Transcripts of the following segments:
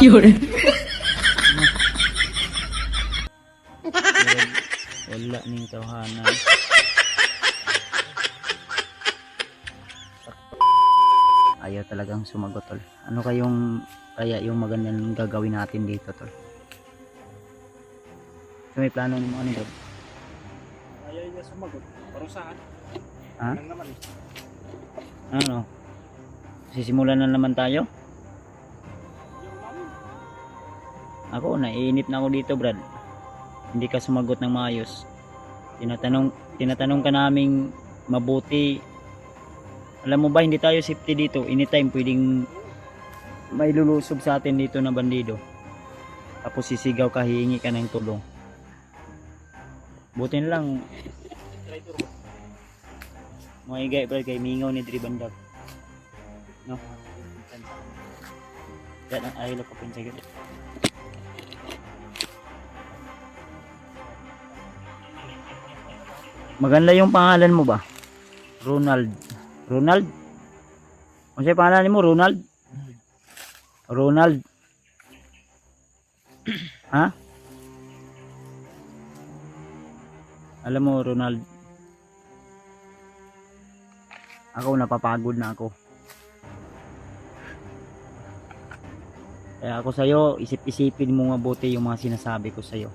Yun. Wala ning tawhanan. Ayaw talagang sumagot, tol. Ano kaya yung magandang gagawin natin dito, tol? So may plano ni mo ano, tol? Ayaw niya sumagot. Parusahan. Ha? Lang naman eh. Ano? Sisimulan na naman tayo? Yung namin. Ako, naiinip na ako dito, Brad. Hindi ka sumagot ng maayos. Tinatanong ka naming mabuti. Alam mo ba, hindi tayo safety dito. Anytime pwedeng may lulusob sa atin dito na bandido. Tapos sisigaw ka, hihingi ka ng tulong. Buti na lang, Try to roll. mga higay, Brad, kay mingaw ni Dri Bandag. No? Yan ang aylo ko pinsagit. Maganda yung pangalan mo ba? Ronald. Ronald? Ano siya pangalan mo? Ronald? Ronald. Ha? Alam mo, Ronald, ako napapagod na ako. Kaya ako sa'yo, isip-isipin mo mabuti yung mga sinasabi ko sa'yo.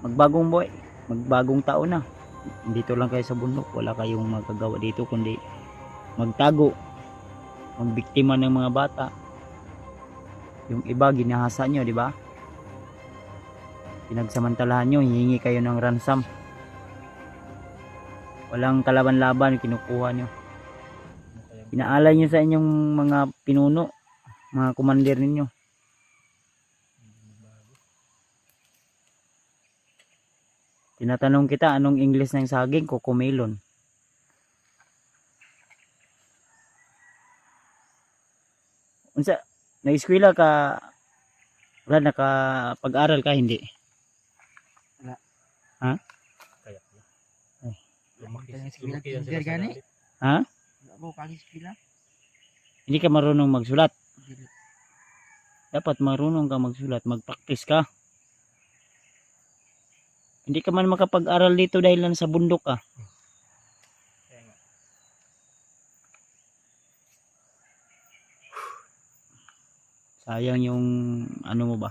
Magbagong taon na. Dito lang kayo sa bundok, wala kayong magagawa dito kundi magtago, magbiktima ng mga bata. Yung iba ginahasa nyo, di ba? Pinagsamantalahan nyo, hihingi kayo ng ransom. Walang kalaban-laban, kinukuha nyo. Inaalay nyo sa inyong mga pinuno, mga commander ninyo. Tinatanong kita, anong English ng saging? Cocomelon. Unsa, na-eskwela ka, wala, nakapag-aral ka, hindi? Ha? Kaya pala. Ay. Lumaki Kaya lumaki yan sila sila sa gani? galit. Ha? Ako kagis pila. Hindi ka marunong magsulat. Dapat marunong ka magsulat, mag-practice ka. Hindi ka man makapag-aral dito dahil lang sa bundok ka. Kaya nga. Sayang yung ano mo ba?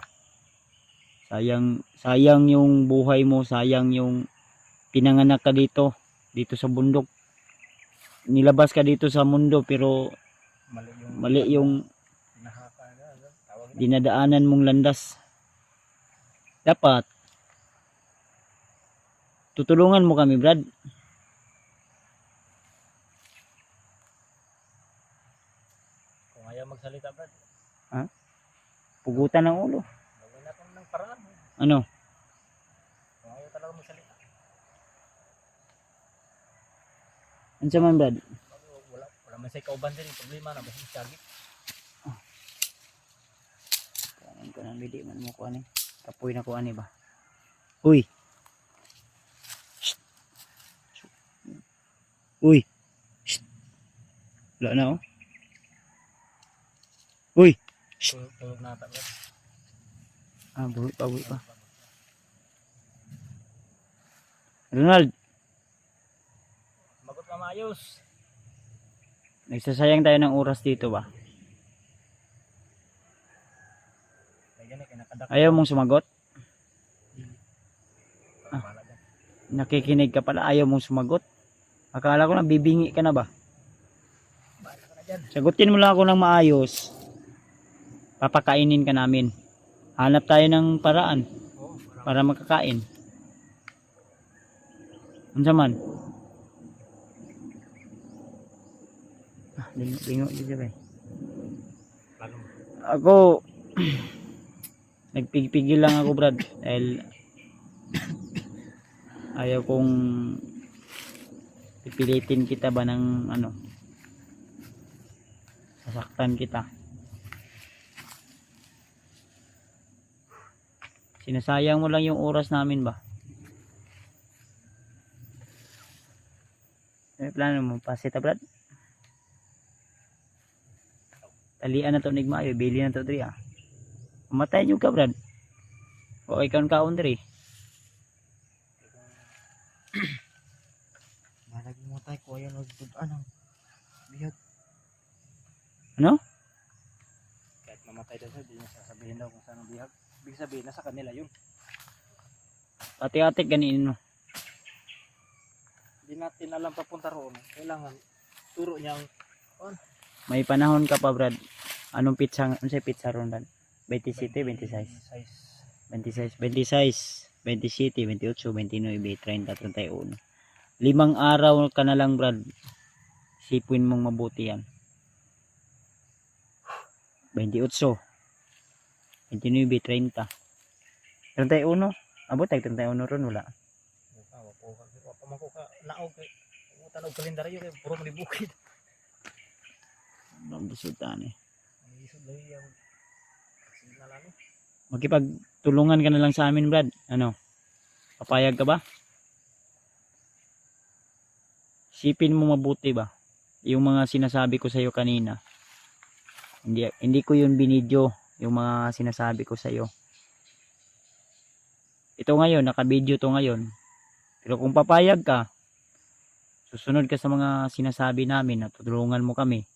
Sayang yung buhay mo, sayang yung pinanganak ka dito sa bundok. Nilabas ka dito sa mundo pero mali yung Pinahaka na. Tawag na. dinadaanan mong landas. Dapat tutulungan mo kami, Brad. Kung ayaw magsalita, Brad. Pugutan ng ulo. Gawin natin ng paraan. Ano? Kung ayaw talaga magsalita. Ano sa man, Brad? Wala man sa ikauban din. Yung problema na. Basta siyagi. Kain ko ng bidi man mo ko ani. Kapoy na ko ani ba? Uy. Shh. Uy. Shh. Wala na oh. Uy. Tulog na ata, Brad. Buhi pa. Ronald, Magot ka maayos. nagsasayang tayo ng oras dito ba? Kaya gani, kaya nakadak. Ayaw mong sumagot? Bahala dyan. Nakikinig ka pala, ayaw mong sumagot? Akala ko na bibingi ka na ba? Bahala ka na dyan. Sagutin mo lang ako ng maayos. Papakainin ka namin. Hanap tayo ng paraan Oo, para makakain. Unsa man? Lingo dito ba? Lalo mo. Ako nagpigpigil lang ako, Brad, dahil ayaw kong pipilitin kita ba ng ano, sasaktan kita. Sinasayang mo lang yung oras namin ba? May plano mo pasita, Brad? Talian na to nigma, bili na to diri ah. Matay jud ka brad. O ikaw kaon diri. Malagi mo tayo ko ayan nagdudaan ang bihag. Ano? Kahit mamatay daw siya, di niya sasabihin daw kung saan ang bihag. Ibig sabihin, nasa kanila yun. Ati-ati ganin no. Hindi natin alam papunta roon. Kailangan turo niya ang May panahon ka pa brad. Anong pizza, unsay pizza ron brad? 27, 26. size. 26, 27, 28, 29, 30, 31. 5 araw ka na lang brad. Sipin mong mabuti yan. 28, 29, 30. 31. Abot ay 31 ron wala. Pamangko ka, naog kay tanog kalendaryo kay puro malibukid. Ang busutan eh. Ang isod lang yung signalan. Makipagtulungan ka na lang sa amin brad. Ano? Papayag ka ba? Sipin mo mabuti ba? Yung mga sinasabi ko sa iyo kanina. Hindi ko yun binidyo. Yung mga sinasabi ko sa iyo. Ito ngayon, naka-video to ngayon. Pero kung papayag ka, susunod ka sa mga sinasabi namin at tutulungan mo kami.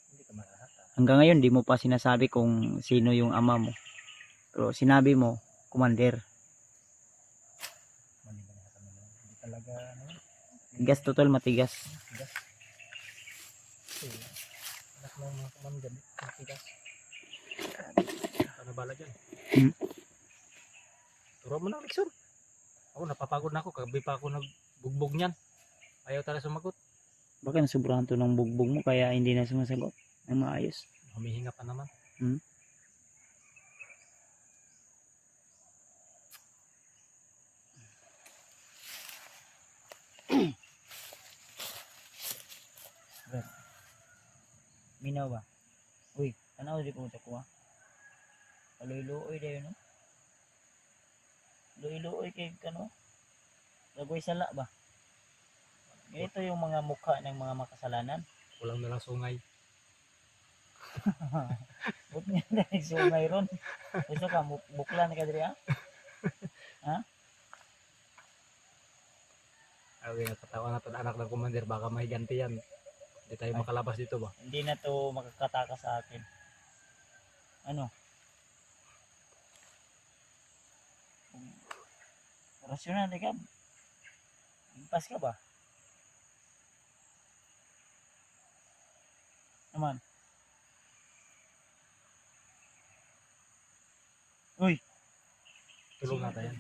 Hindi ka marahata. Hanggang ngayon, di mo pa sinasabi kung sino yung ama mo. Pero sinabi mo, commander. Mali ba na sa kanila? Hindi talaga ano. Tigas totol, matigas. Tigas. Kasi anak ng mga kamandan, tigas. Ano bala dyan? Hmm. Turo mo na, Lixor. Ako, napapagod na ako. Kagabi pa ako nagbugbog niyan. Ayaw talaga sumagot. Baka nasubrahan to ng bugbog mo kaya hindi na sumasagot ng maayos. Humihinga pa naman. Minaw ba? Uy, tanaw di ko ko. Paluiluoy dayo no. Luiluoy kay kano. Lagoy sala ba? Ito yung mga mukha ng mga makasalanan. Kulang na lang sungay. Buk niya dahil sungay ron. Gusto ka, bukla na ka diri ha? Ay, nakatawa na ito anak ng commander. Baka may ganti yan. Hindi tayo Ay. makalabas dito ba? Hindi na to makakataka sa akin. Ano? Rasyonal ka. Impas ka ba? Naman. Uy, Tulong natin yan.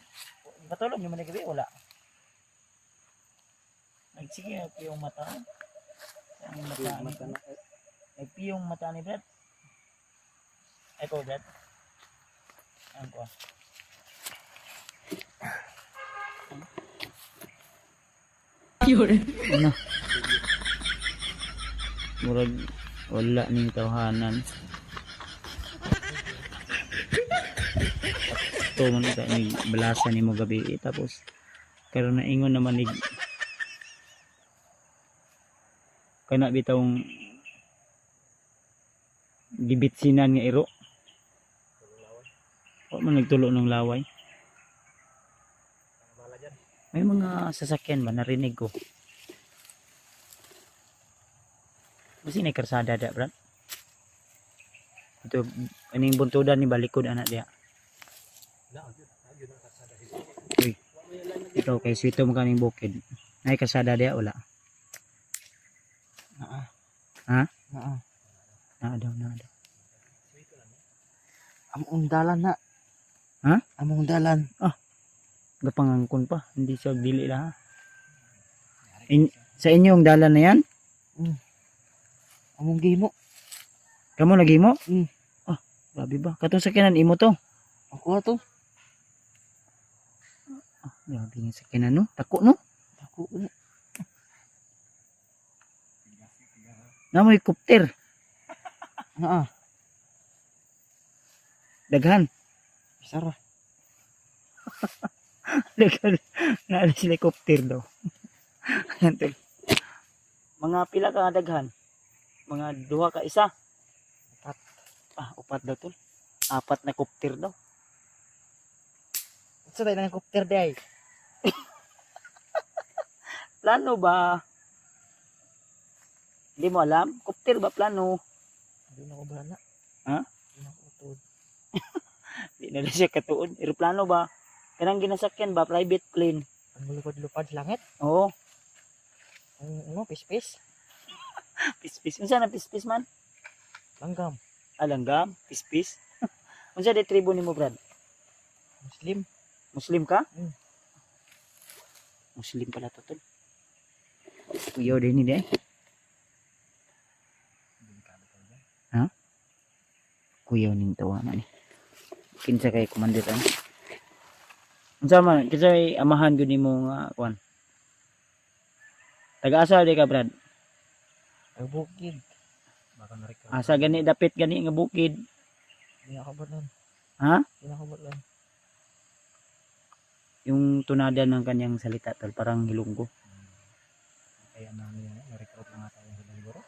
patulog nyo man na gabi, wala. Nagsige yung mata. Saan yung mata ni? Nagpiyong mata ni Brad. Ay ko, Brad. Ayan ko. Ano? Murag wala ning tawhanan. Ito man ito ni balasa ni mo gabi tapos karon na ingon naman ni kana bitawng gibitsinan nga iro. O man nagtulo ng laway. Bala dyan. May mga sasakyan ba narinig ko? Basi na karsada da, Brad. Ito, aning buntudan ni balikod anak dia. Uy, ikaw kay swito mo kaning bukid. Nay karsada dia wala. Ha? Na daw. Among dalan na. Ha? Among dalan. Gapangangkon pa, hindi siya dili la. Sa inyong dalan na yan? Among gimo. Kamu lagi mo? Mm. Ah, grabe ba? Katong sakyanan imo to. Ako ato. Ah, grabe nga sakyanan no. Tako no. Ako. Namoy kopter. Naa. Daghan. Sara. Daghan. Naala sila kopter daw. Ayan, tol. Mga pila ka nga daghan? Mga duha ka isa. Upat daw tol. 4 na kopter daw. Sa tayo ng copter day. Plano ba? Hindi mo alam? Kopter ba plano? Hindi na ko bala. Ha? Hindi na ko tuod. Hindi na rin siya katuon. Aeroplano ba? Kanang ginasakyan ba? Private plane. Ang lupad-lupad sa langit. Oo. Ang ano, pis-pis. Pispis. Unsa na pispis man? Langgam. Alanggam? Pispis? Unsa di tribo nimo brad? Muslim. Muslim ka? Mm. Muslim pala to tol. Kuya din ni eh. Ha? Kuya ning tawanan ni. Kinsa kay commander an? Unsa man kinsa may amahan gyud nimo nga kuan? Taga-asa di ka brad? Ang bukid. Baka na rin ka. Asa gani dapit gani nga bukid? Hindi na ko balan. Ha? Hindi na ko balan. Yung tunada ng kanyang salita tol parang Ilonggo. Kaya namin yan. Na-recruit lang nga tayo sa Baligoro.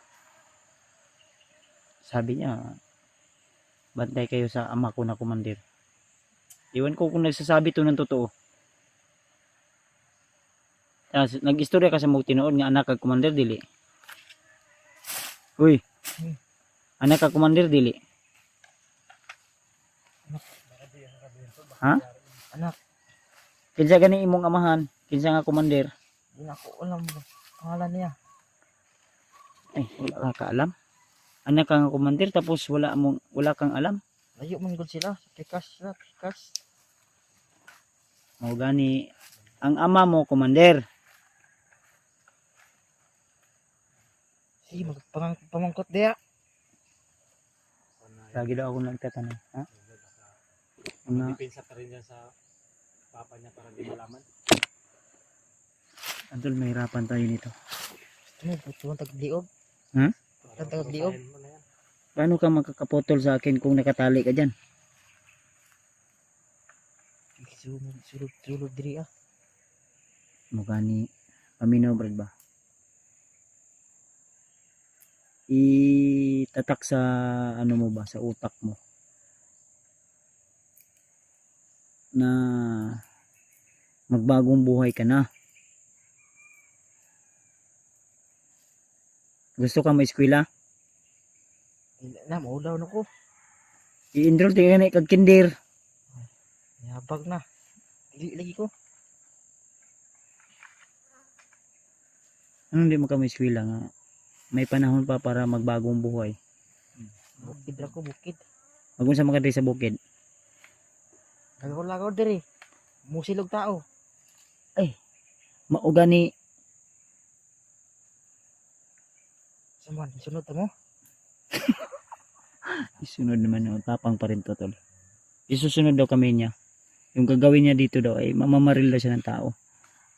Sabi niya, bantay kayo sa ama ko na commander. Iwan ko kung nagsasabi to ng totoo. Nag-istorya ka sa mga tinuod nga anak kag commander dili. Uy. Anak kag commander dili. Ha? Anak. Kinsa gani imong amahan? Kinsa nga commander? Hindi na ko alam. Pangalan niya. Ay, wala ka alam. Anak kang commander tapos wala kang alam. Layo man gud sila. Pikas sila. Pikas. Mao gani ang ama mo commander. Sige, pamangkot diya. Lagi daw ako nagtatanong. Ha? Mga Depensa pa rin yan sa papa niya para di malaman. Antol, mahirapan tayo nito. Gusto mo, butuan tagliog. Ha? Tagliog. Paano ka makakaputol sa akin kung nakatali ka dyan? Sulod diri ah. Mukha ni paminaw brad ba? Itatak sa ano mo ba? Sa utak mo. Na magbagong buhay ka na. Gusto ka ma-eskwela? Na, maulaw na ko. I-enroll tayo na kag kinder. Yabag na. Lagi ko. Anong di mo ka ma-eskwela nga? May panahon pa para magbagong buhay. Bukid ra ko, bukid. Magunsa man ka diri sa bukid. Lagaw diri. Musilog tao. Mauga ni Saman, sunod mo. isunod naman o tapang pa rin to tol. Isusunod daw kami niya. Yung gagawin niya dito daw ay mamamaril daw siya ng tao.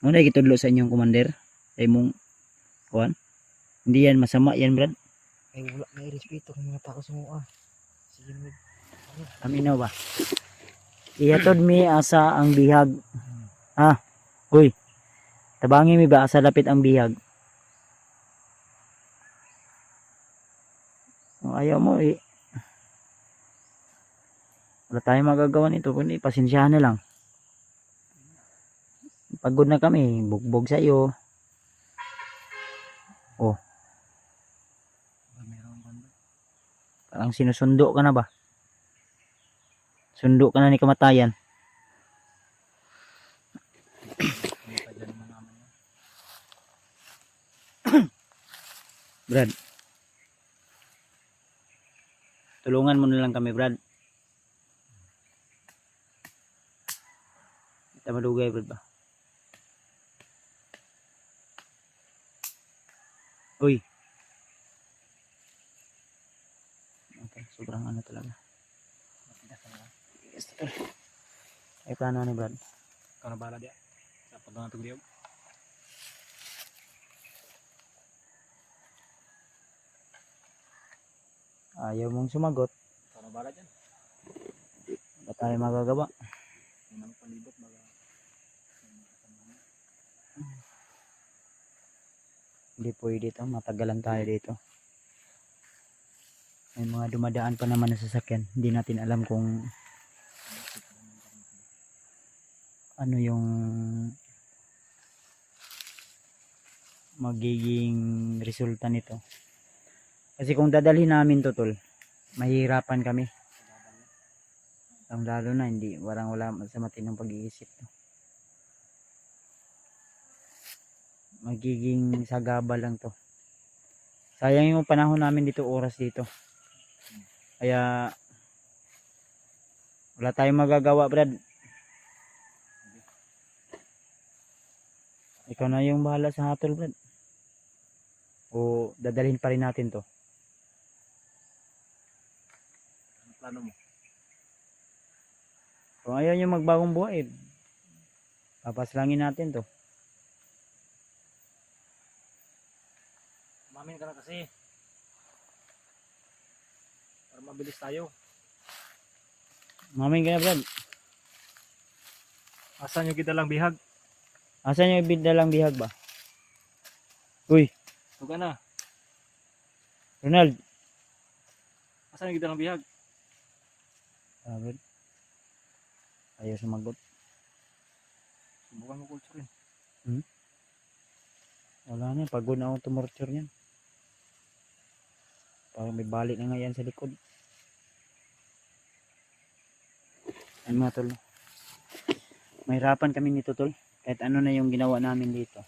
Muna ikitudlo sa inyong commander. Ay mong kuan. Hindi yan masama yan brad. Ay wala na respeto ng mga tao sa mga. Sige mo. Kami na ba? Iyatod mi asa ang bihag. Ah, uy. Tabangi mi ba asa lapit ang bihag? Kung ayaw mo wala tayong magagawa nito kundi pasensyahan na lang. Pagod na kami, bugbog sa iyo. Oh. Parang sinusundo ka na ba? Sundo ka na ni kamatayan. Brad. Tulungan mo na lang kami, Brad. Kita malugay, Brad ba? Uy. Okay, sobrang ano talaga. Yes, tol. Ay, plano ni Brad. Ikaw na bahala diya. Sa pagdungan ito diyo. Ayaw mong sumagot. Ikaw na bahala dyan. Wala tayo magagawa. Hindi naman palibot. Hindi pwede dito. Matagalan tayo dito. May mga dumadaan pa naman na sasakyan. Hindi natin alam kung ano yung magiging resulta nito. Kasi kung dadalhin namin to tol, mahihirapan kami. Lalo na hindi, wala sa matinong pag-iisip to. Magiging sagaba lang to. Sayang yung panahon namin dito, oras dito. Kaya wala tayong magagawa, Brad. Ikaw na yung bahala sa hatol, Brad. O dadalhin pa rin natin to. Ano plano mo? Kung ayaw nyo magbagong buhay, papaslangin natin to. Umamin ka na kasi. Para mabilis tayo. Mamin ka na, Brad. Asan yung gidalang bihag? Asan yung dalang bihag ba? Uy, Ito ka na. Ronald. Asan yung gidalang bihag? Brad. Ayaw sumagot. Subukan mo kulso rin. Wala na, pagod na akong tumorture niyan. Parang may balik na nga yan sa likod. Ay mga tol. Mahirapan kami nito tol. Kahit ano na yung ginawa namin dito.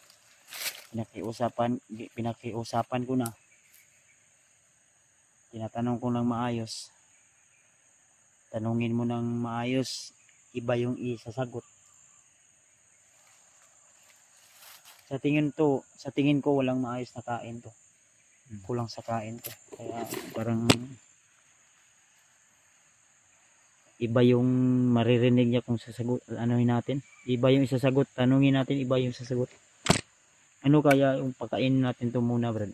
Pinakiusapan ko na. Tinatanong ko lang maayos. Tanungin mo ng maayos. Iba yung isasagot. Sa tingin ko walang maayos na kain to. Kulang sa kain to. Kaya parang iba yung maririnig niya kung sasagot, anuhin natin. Iba yung isasagot, tanungin natin, iba yung sasagot. Ano kaya yung pakainin natin to muna, Brad?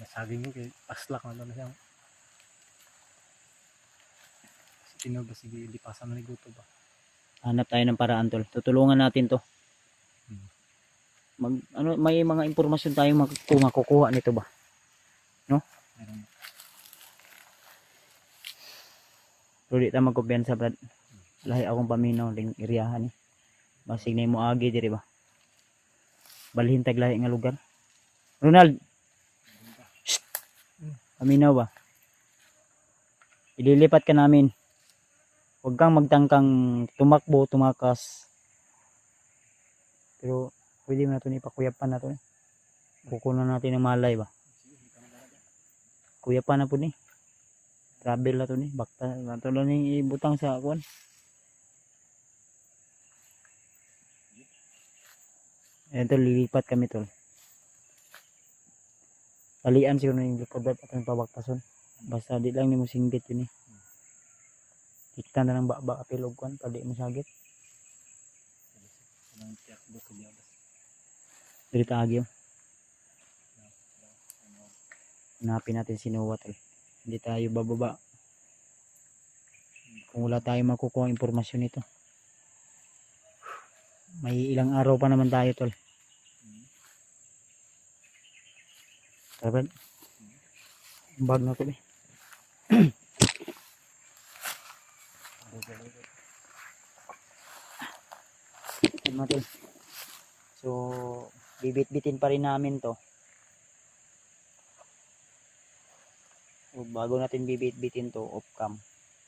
Saging ko kay paslak na lang siyang. Tinog ba sige lipasan na ni Guto ba? Hanap tayo ng paraan tol. Tutulungan natin to. May mga impormasyon tayong makukuha nito ba? No? Meron. Pero di tayo magkumpiyansa, Brad. Lahi akong paminaw ding iriyahan eh. Basig na mo agi diri ba? Balhin tag lahi nga lugar. Ronald. Shh. Paminaw ba? Ililipat ka namin. Huwag kang magtangkang tumakbo, tumakas. Pero pwede mo na ito ipakuyapan na ito eh. Kukunan natin ng malay ba? Kuyapan na po ni. Travel na ito ni. Bakta na ito lang ibutang sa akuan. Ito lilipat kami tol. Talian siguro yung likod at yung pabaktason. Basta di lang ni mo singgit yun eh. Kita na lang ba apilog kuan padi mo sagit. Dirita agyo. Hanapin natin si Noah tol. Hindi tayo bababa. Kung wala tayong makukuha impormasyon nito. May ilang araw pa naman tayo tol. Tara, bag na to eh. Tol. So bibit-bitin pa rin namin to. So, bago natin bibit-bitin to off cam.